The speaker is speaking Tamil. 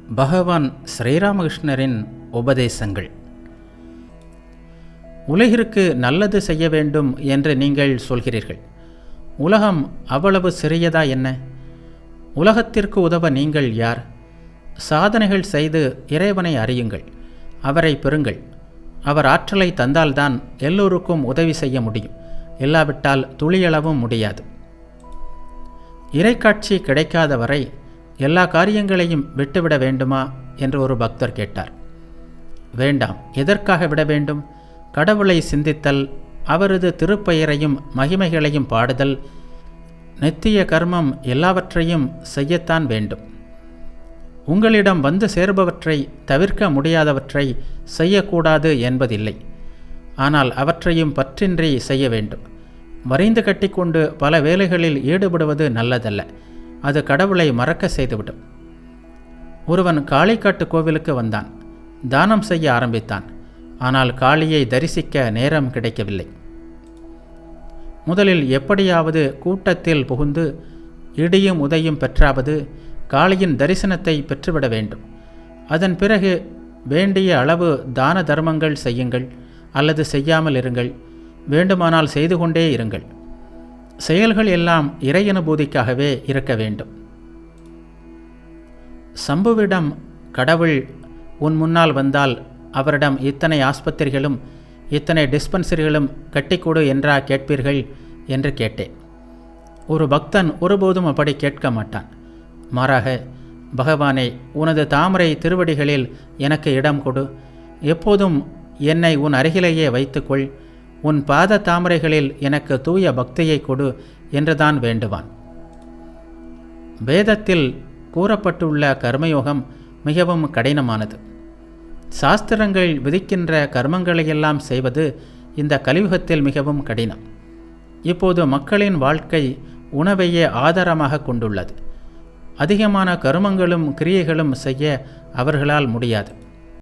பகவான் ஸ்ரீராமகிருஷ்ணரின் உபதேசங்கள். உலகிற்கு நல்லது செய்ய வேண்டும் என்று நீங்கள் சொல்கிறீர்கள். உலகம் அவ்வளவு சிறியதா என்ன? உலகத்திற்கு உதவ நீங்கள் யார்? சாதனைகள் செய்து இறைவனை அறியுங்கள், அவரை பெறுங்கள். அவர் ஆற்றலை தந்தால்தான் எல்லோருக்கும் உதவி செய்ய முடியும், இல்லாவிட்டால் துளியளவும் முடியாது. இறைக்காட்சி கிடைக்காத வரை எல்லா காரியங்களையும் விட்டுவிட வேண்டுமா என்று ஒரு பக்தர் கேட்டார். வேண்டாம். எதற்காக விட வேண்டும்? கடவுளை சிந்தித்தல், அவரது திருப்பெயரையும் மகிமைகளையும் பாடுதல், நித்திய கர்மம் எல்லாவற்றையும் செய்யத்தான் வேண்டும். உங்களிடம் வந்து சேர்பவற்றை தவிர்க்க முடியாதவற்றை செய்யக்கூடாது என்பதில்லை. ஆனால் அவற்றையும் பற்றின்றி செய்ய வேண்டும். வரைந்து கட்டிக்கொண்டு பல வேலைகளில் ஈடுபடுவது நல்லதல்ல. அது கடவுளை மறக்க செய்துவிடும். ஒருவன் காளிக்காட்டு கோவிலுக்கு வந்தான். தானம் செய்ய ஆரம்பித்தான். ஆனால் காளியை தரிசிக்க நேரம் கிடைக்கவில்லை. முதலில் எப்படியாவது கூட்டத்தில் புகுந்து இடியும் உதையும் பெற்றாவது காளியின் தரிசனத்தை பெற்றுவிட வேண்டும். அதன் பிறகு வேண்டிய அளவு தான தர்மங்கள் செய்யுங்கள், அல்லது செய்யாமல் இருங்கள். வேண்டுமானால் செய்து கொண்டே இருங்கள். செயல்கள் எல்லாம் இறையனுபூதிக்காகவே இருக்க வேண்டும். சம்புவிடம் கடவுள் உன் முன்னால் வந்தால் அவரிடம் இத்தனை ஆஸ்பத்திரிகளும் இத்தனை டிஸ்பென்சரிகளும் கட்டிக்கொடு என்றா கேட்பீர்கள் என்று கேட்டேன். ஒரு பக்தன் ஒருபோதும் அப்படி கேட்க மாட்டான். மாறாக, பகவானே, உனது தாமரை திருவடிகளில் எனக்கு இடம் கொடு, எப்போதும் என்னை உன் அருகிலேயே வைத்துக்கொள், உன் பாத தாமரைகளில் எனக்கு தூய பக்தியை கொடு என்றுதான் வேண்டுவான். வேதத்தில் கூறப்பட்டுள்ள கர்மயோகம் மிகவும் கடினமானது. சாஸ்திரங்கள் விதிக்கின்ற கர்மங்களையெல்லாம் செய்வது இந்த கலியுகத்தில் மிகவும் கடினம். இப்போது மக்களின் வாழ்க்கை உணவையே ஆதாரமாக கொண்டுள்ளது. அதிகமான கர்மங்களும் கிரியைகளும் செய்ய அவர்களால் முடியாது.